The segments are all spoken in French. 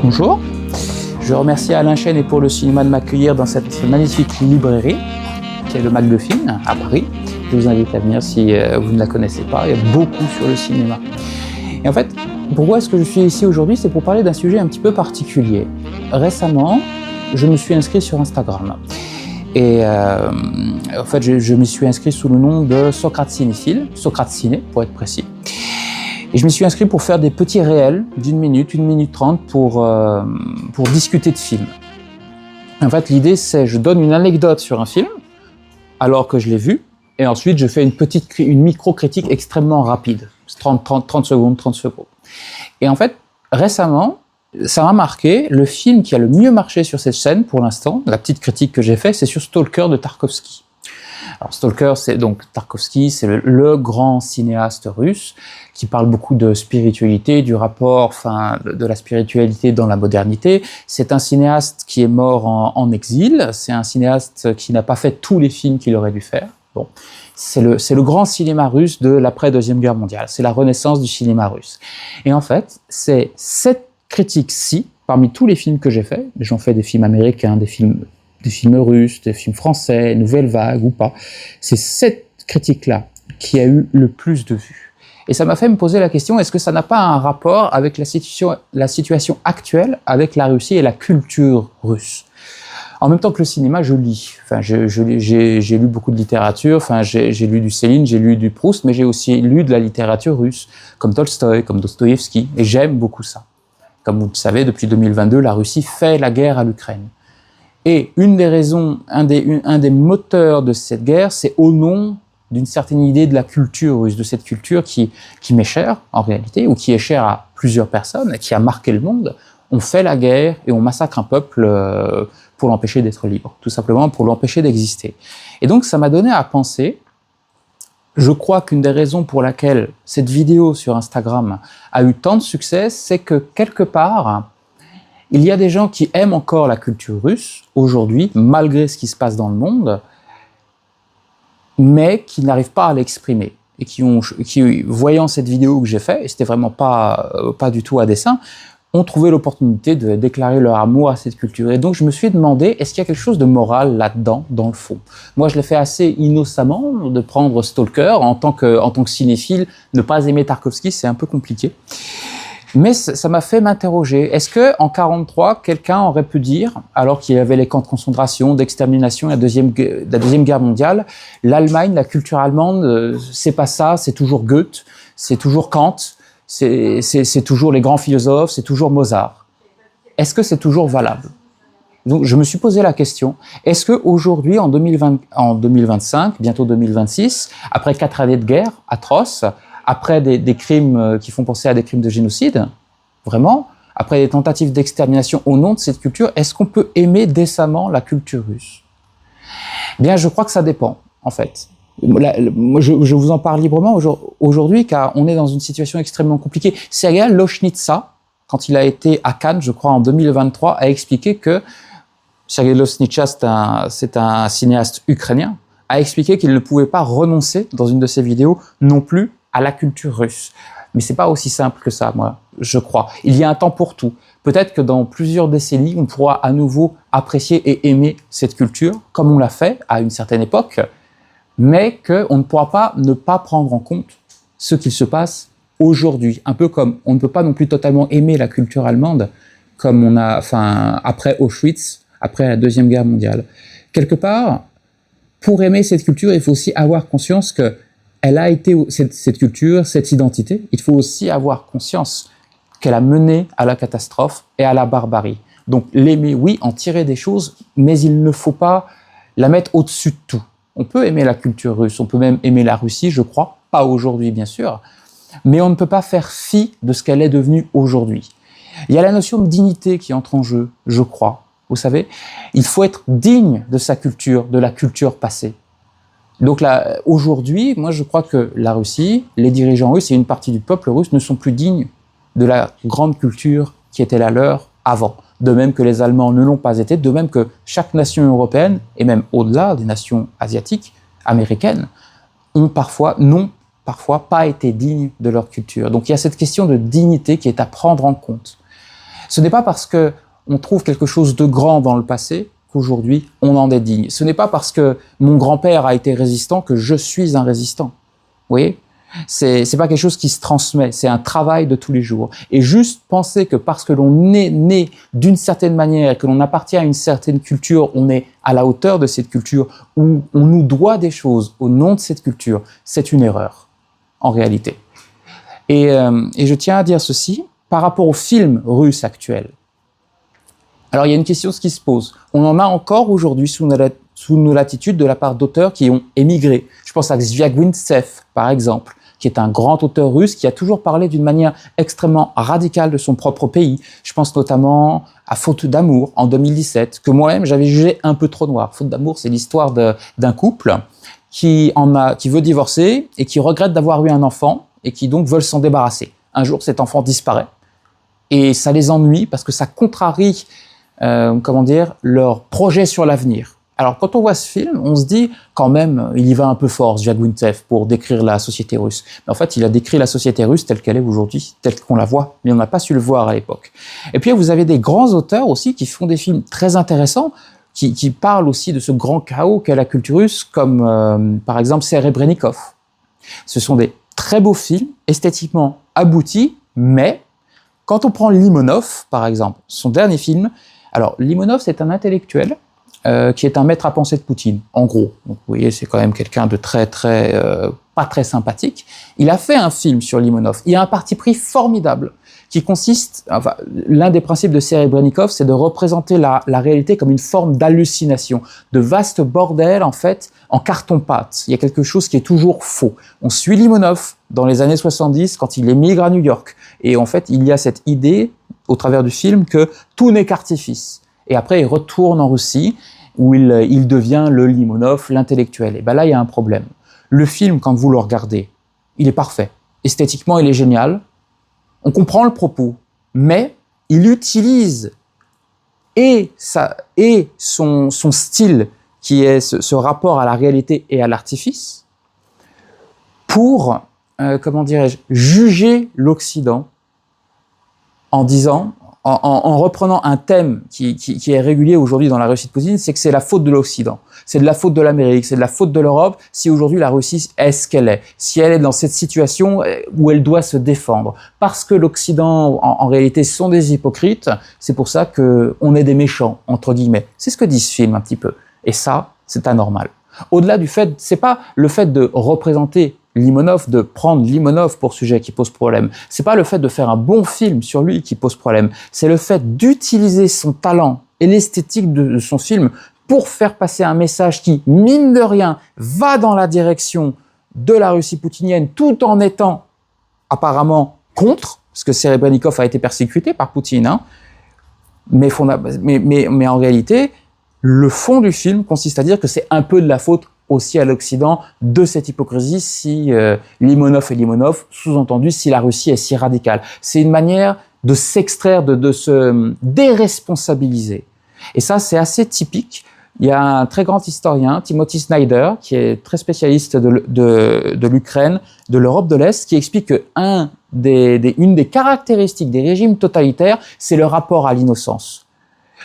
Bonjour, je remercie Alain Chaîne et pour le cinéma de m'accueillir dans cette magnifique librairie qui est le McDuffin à Paris. Je vous invite à venir si vous ne la connaissez pas, il y a beaucoup sur le cinéma. Et en fait, pourquoi est-ce que je suis ici aujourd'hui? C'est pour parler d'un sujet un petit peu particulier. Récemment, je me suis inscrit sur Instagram. Et en fait, je m'y suis inscrit sous le nom de Socrate Cinéphile, Socrate Ciné pour être précis. Et je m'y suis inscrit pour faire des petits réels d'1 minute, 1 minute 30 pour discuter de films. En fait, l'idée c'est je donne une anecdote sur un film alors que je l'ai vu et ensuite je fais une micro-critique extrêmement rapide, 30 secondes. Et en fait, récemment, ça m'a marqué, le film qui a le mieux marché sur cette chaîne pour l'instant, la petite critique que j'ai faite, c'est sur Stalker de Tarkovsky. Alors Stalker, c'est donc Tarkovsky, c'est le grand cinéaste russe qui parle beaucoup de spiritualité, du rapport, de la spiritualité dans la modernité. C'est un cinéaste qui est mort en exil. C'est un cinéaste qui n'a pas fait tous les films qu'il aurait dû faire. Bon, c'est le grand cinéma russe de l'après-Deuxième Guerre mondiale. C'est la renaissance du cinéma russe. Et en fait, c'est cette critique-ci, parmi tous les films que j'ai faits, j'en fais des films américains, des films russes, des films français, Nouvelle Vague ou pas, c'est cette critique-là qui a eu le plus de vues. Et ça m'a fait me poser la question, est-ce que ça n'a pas un rapport avec la situation actuelle avec la Russie et la culture russe? En même temps que le cinéma, je lis. J'ai lu beaucoup de littérature, j'ai lu du Céline, j'ai lu du Proust, mais j'ai aussi lu de la littérature russe, comme Tolstoï, comme Dostoïevski, et j'aime beaucoup ça. Comme vous le savez, depuis 2022, la Russie fait la guerre à l'Ukraine. Et une des raisons, un des moteurs de cette guerre, c'est au nom d'une certaine idée de la culture russe, de cette culture qui m'est chère, en réalité, ou qui est chère à plusieurs personnes, et qui a marqué le monde. On fait la guerre et on massacre un peuple pour l'empêcher d'être libre, tout simplement pour l'empêcher d'exister. Et donc ça m'a donné à penser, je crois qu'une des raisons pour laquelle cette vidéo sur Instagram a eu tant de succès, c'est que quelque part, il y a des gens qui aiment encore la culture russe, aujourd'hui, malgré ce qui se passe dans le monde, mais qui n'arrivent pas à l'exprimer. Et qui, voyant cette vidéo que j'ai faite, et c'était vraiment pas du tout à dessein, ont trouvé l'opportunité de déclarer leur amour à cette culture. Et donc je me suis demandé, est-ce qu'il y a quelque chose de moral là-dedans, dans le fond? Moi je l'ai fait assez innocemment, de prendre Stalker, en tant que cinéphile, ne pas aimer Tarkovsky, c'est un peu compliqué. Mais ça m'a fait m'interroger. Est-ce que en 1943, quelqu'un aurait pu dire, alors qu'il y avait les camps de concentration, d'extermination, la deuxième guerre mondiale, l'Allemagne, la culture allemande, c'est pas ça, c'est toujours Goethe, c'est toujours Kant, c'est toujours les grands philosophes, c'est toujours Mozart. Est-ce que c'est toujours valable? Donc je me suis posé la question, est-ce que aujourd'hui, en 2025, bientôt 2026, après 4 années de guerre atroces, après des crimes qui font penser à des crimes de génocide, vraiment, après des tentatives d'extermination au nom de cette culture, est-ce qu'on peut aimer décemment la culture russe? Bien, je crois que ça dépend, en fait. Moi, je vous en parle librement aujourd'hui, car on est dans une situation extrêmement compliquée. Sergei Loschnitsa, quand il a été à Cannes, je crois en 2023, a expliqué que Sergei Loschnitsa, c'est un cinéaste ukrainien, a expliqué qu'il ne pouvait pas renoncer, dans une de ses vidéos, non plus à la culture russe. Mais c'est pas aussi simple que ça, moi, je crois. Il y a un temps pour tout. Peut-être que dans plusieurs décennies, on pourra à nouveau apprécier et aimer cette culture, comme on l'a fait à une certaine époque, mais qu'on ne pourra pas ne pas prendre en compte ce qu'il se passe aujourd'hui. Un peu comme on ne peut pas non plus totalement aimer la culture allemande, comme on a, après Auschwitz, après la Deuxième Guerre mondiale. Quelque part, pour aimer cette culture, il faut aussi avoir conscience que elle a été, cette culture, cette identité, il faut aussi avoir conscience qu'elle a mené à la catastrophe et à la barbarie. Donc l'aimer, oui, en tirer des choses, mais il ne faut pas la mettre au-dessus de tout. On peut aimer la culture russe, on peut même aimer la Russie, je crois, pas aujourd'hui bien sûr, mais on ne peut pas faire fi de ce qu'elle est devenue aujourd'hui. Il y a la notion de dignité qui entre en jeu, je crois. Vous savez, il faut être digne de sa culture, de la culture passée. Donc là, aujourd'hui, moi je crois que la Russie, les dirigeants russes et une partie du peuple russe ne sont plus dignes de la grande culture qui était la leur avant. De même que les Allemands ne l'ont pas été, de même que chaque nation européenne, et même au-delà des nations asiatiques, américaines, n'ont parfois pas été dignes de leur culture. Donc il y a cette question de dignité qui est à prendre en compte. Ce n'est pas parce que on trouve quelque chose de grand dans le passé qu'aujourd'hui on en est digne. Ce n'est pas parce que mon grand-père a été résistant que je suis un résistant. Vous voyez ? C'est pas quelque chose qui se transmet, c'est un travail de tous les jours. Et juste penser que parce que l'on est né d'une certaine manière, que l'on appartient à une certaine culture, on est à la hauteur de cette culture, ou on nous doit des choses au nom de cette culture, c'est une erreur, en réalité. Et je tiens à dire ceci, par rapport aux films russes actuels. Alors il y a une question qui se pose. On en a encore aujourd'hui sous nos latitudes de la part d'auteurs qui ont émigré. Je pense à Zviagintsev, par exemple, qui est un grand auteur russe qui a toujours parlé d'une manière extrêmement radicale de son propre pays. Je pense notamment à Faute d'amour, en 2017, que moi-même j'avais jugé un peu trop noir. Faute d'amour, c'est l'histoire d'un couple qui veut divorcer et qui regrette d'avoir eu un enfant et qui donc veulent s'en débarrasser. Un jour, cet enfant disparaît et ça les ennuie parce que ça contrarie leur projet sur l'avenir. Alors, quand on voit ce film, on se dit, quand même, il y va un peu fort, Zviagintsev, pour décrire la société russe. Mais en fait, il a décrit la société russe telle qu'elle est aujourd'hui, telle qu'on la voit, mais on n'a pas su le voir à l'époque. Et puis, vous avez des grands auteurs aussi qui font des films très intéressants, qui parlent aussi de ce grand chaos qu'est la culture russe, comme par exemple Serebrennikov. Ce sont des très beaux films, esthétiquement aboutis, mais quand on prend Limonov, par exemple, son dernier film, alors Limonov, c'est un intellectuel qui est un maître à penser de Poutine, en gros. Donc, vous voyez, c'est quand même quelqu'un de pas très sympathique. Il a fait un film sur Limonov. Il y a un parti pris formidable qui consiste, l'un des principes de Serebrennikov, c'est de représenter la réalité comme une forme d'hallucination, de vaste bordel, en fait, en carton-pâte. Il y a quelque chose qui est toujours faux. On suit Limonov dans les années 70 quand il émigre à New York. Et en fait, il y a cette idée, au travers du film, que tout n'est qu'artifice. Et après, il retourne en Russie, où il devient le Limonov, l'intellectuel. Et là, il y a un problème. Le film, quand vous le regardez, il est parfait. Esthétiquement, il est génial. On comprend le propos. Mais il utilise son style, qui est ce rapport à la réalité et à l'artifice, pour, juger l'Occident en disant... En reprenant un thème qui est régulier aujourd'hui dans la Russie de Poutine, c'est que c'est la faute de l'Occident, c'est de la faute de l'Amérique, c'est de la faute de l'Europe si aujourd'hui la Russie est ce qu'elle est, si elle est dans cette situation où elle doit se défendre. Parce que l'Occident, en réalité, sont des hypocrites, c'est pour ça qu'on est des méchants, entre guillemets. C'est ce que dit ce film un petit peu. Et ça, c'est anormal. Au-delà du fait, c'est pas le fait de représenter Limonov, de prendre Limonov pour sujet qui pose problème. C'est pas le fait de faire un bon film sur lui qui pose problème. C'est le fait d'utiliser son talent et l'esthétique de son film pour faire passer un message qui, mine de rien, va dans la direction de la Russie poutinienne tout en étant apparemment contre, parce que Serebrennikov a été persécuté par Poutine, hein. Mais en réalité, le fond du film consiste à dire que c'est un peu de la faute aussi à l'Occident de cette hypocrisie si Limonov est Limonov, sous-entendu si la Russie est si radicale. C'est une manière de s'extraire, de se déresponsabiliser. Et ça, c'est assez typique. Il y a un très grand historien, Timothy Snyder, qui est très spécialiste de l'Ukraine, de l'Europe de l'Est, qui explique que une des caractéristiques des régimes totalitaires, c'est le rapport à l'innocence.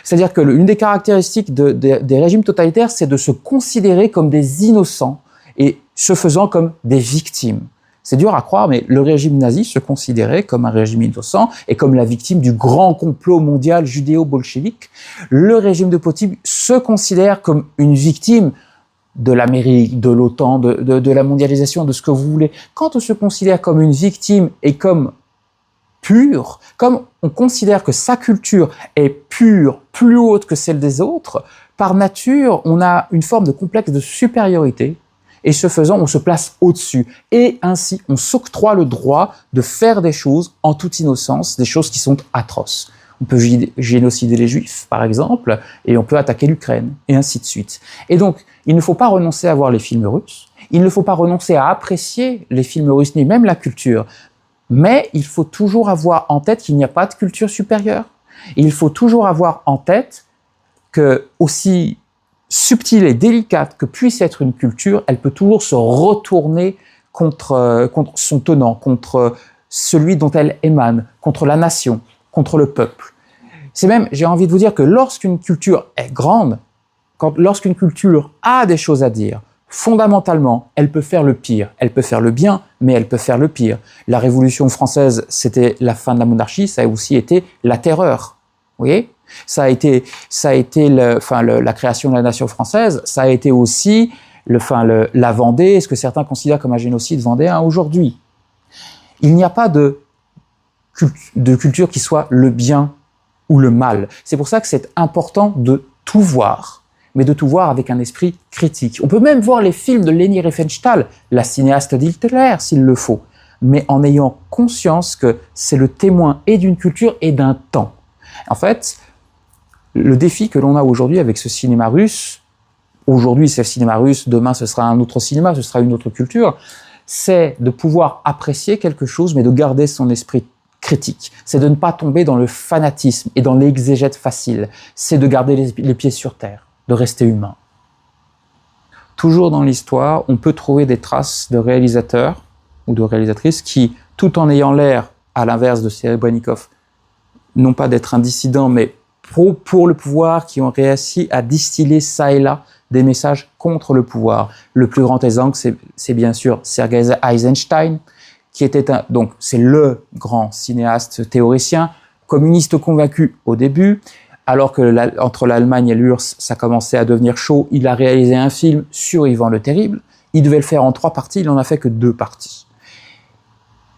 C'est-à-dire que l'une des caractéristiques des régimes totalitaires, c'est de se considérer comme des innocents et se faisant comme des victimes. C'est dur à croire, mais le régime nazi se considérait comme un régime innocent et comme la victime du grand complot mondial judéo-bolchevique. Le régime de Poutine se considère comme une victime de l'Amérique, de l'OTAN, de la mondialisation, de ce que vous voulez. Quand on se considère comme une victime et comme pure, comme on considère que sa culture est pure, plus haute que celle des autres, par nature, on a une forme de complexe de supériorité, et ce faisant, on se place au-dessus. Et ainsi, on s'octroie le droit de faire des choses en toute innocence, des choses qui sont atroces. On peut génocider les Juifs, par exemple, et on peut attaquer l'Ukraine, et ainsi de suite. Et donc, il ne faut pas renoncer à voir les films russes, il ne faut pas renoncer à apprécier les films russes, ni même la culture. Mais il faut toujours avoir en tête qu'il n'y a pas de culture supérieure. Et il faut toujours avoir en tête que, aussi subtile et délicate que puisse être une culture, elle peut toujours se retourner contre son tenant, contre celui dont elle émane, contre la nation, contre le peuple. C'est même, j'ai envie de vous dire que lorsqu'une culture est grande, lorsqu'une culture a des choses à dire, fondamentalement, elle peut faire le pire. Elle peut faire le bien, mais elle peut faire le pire. La Révolution française, c'était la fin de la monarchie, ça a aussi été la terreur. Vous voyez ? Ça a été la création de la nation française, ça a été aussi la Vendée, ce que certains considèrent comme un génocide vendéen aujourd'hui. Il n'y a pas de culture qui soit le bien ou le mal. C'est pour ça que c'est important de tout voir, mais de tout voir avec un esprit critique. On peut même voir les films de Leni Riefenstahl, la cinéaste d'Hitler, s'il le faut, mais en ayant conscience que c'est le témoin et d'une culture et d'un temps. En fait, le défi que l'on a aujourd'hui avec ce cinéma russe, aujourd'hui c'est le cinéma russe, demain ce sera un autre cinéma, ce sera une autre culture, c'est de pouvoir apprécier quelque chose, mais de garder son esprit critique. C'est de ne pas tomber dans le fanatisme et dans l'exégète facile. C'est de garder les pieds sur terre, de rester humain. Toujours dans l'histoire, on peut trouver des traces de réalisateurs ou de réalisatrices qui, tout en ayant l'air, à l'inverse de Serebrennikov, non pas d'être un dissident, mais pour le pouvoir, qui ont réussi à distiller ça et là des messages contre le pouvoir. Le plus grand exemple, c'est bien sûr Sergei Eisenstein, qui était donc c'est le grand cinéaste théoricien, communiste convaincu au début, alors que entre l'Allemagne et l'URSS, ça commençait à devenir chaud. Il a réalisé un film sur Ivan le Terrible. Il devait le faire en 3 parties, il n'en a fait que 2 parties.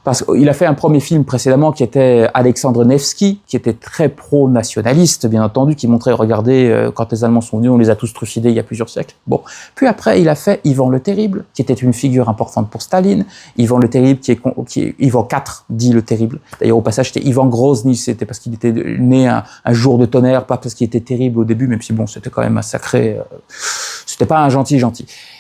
Parce qu'il a fait un premier film précédemment qui était Alexandre Nevsky, qui était très pro-nationaliste, bien entendu, qui montrait, regardez, quand les Allemands sont venus, on les a tous trucidés il y a plusieurs siècles. Bon. Puis après, il a fait Ivan le Terrible, qui était une figure importante pour Staline. Ivan le Terrible, qui est Ivan IV, dit le Terrible. D'ailleurs, au passage, c'était Ivan Grozny, c'était parce qu'il était né un jour de tonnerre, pas parce qu'il était terrible au début, même si bon, c'était quand même un sacré... c'était pas un gentil.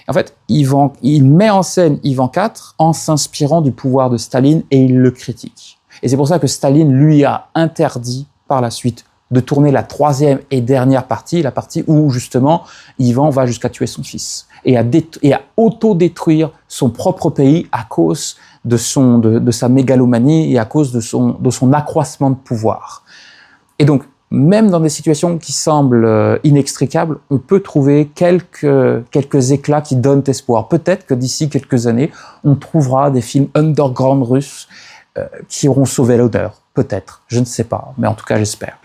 En fait, il met en scène Ivan IV en s'inspirant du pouvoir de Staline et il le critique. Et c'est pour ça que Staline lui a interdit par la suite de tourner la 3e et dernière partie, la partie où justement Ivan va jusqu'à tuer son fils et à autodétruire son propre pays à cause de sa mégalomanie et à cause de son accroissement de pouvoir. Et donc, même dans des situations qui semblent inextricables, on peut trouver quelques éclats qui donnent espoir. Peut-être que d'ici quelques années, on trouvera des films underground russes qui auront sauvé l'honneur. Peut-être, je ne sais pas, mais en tout cas j'espère.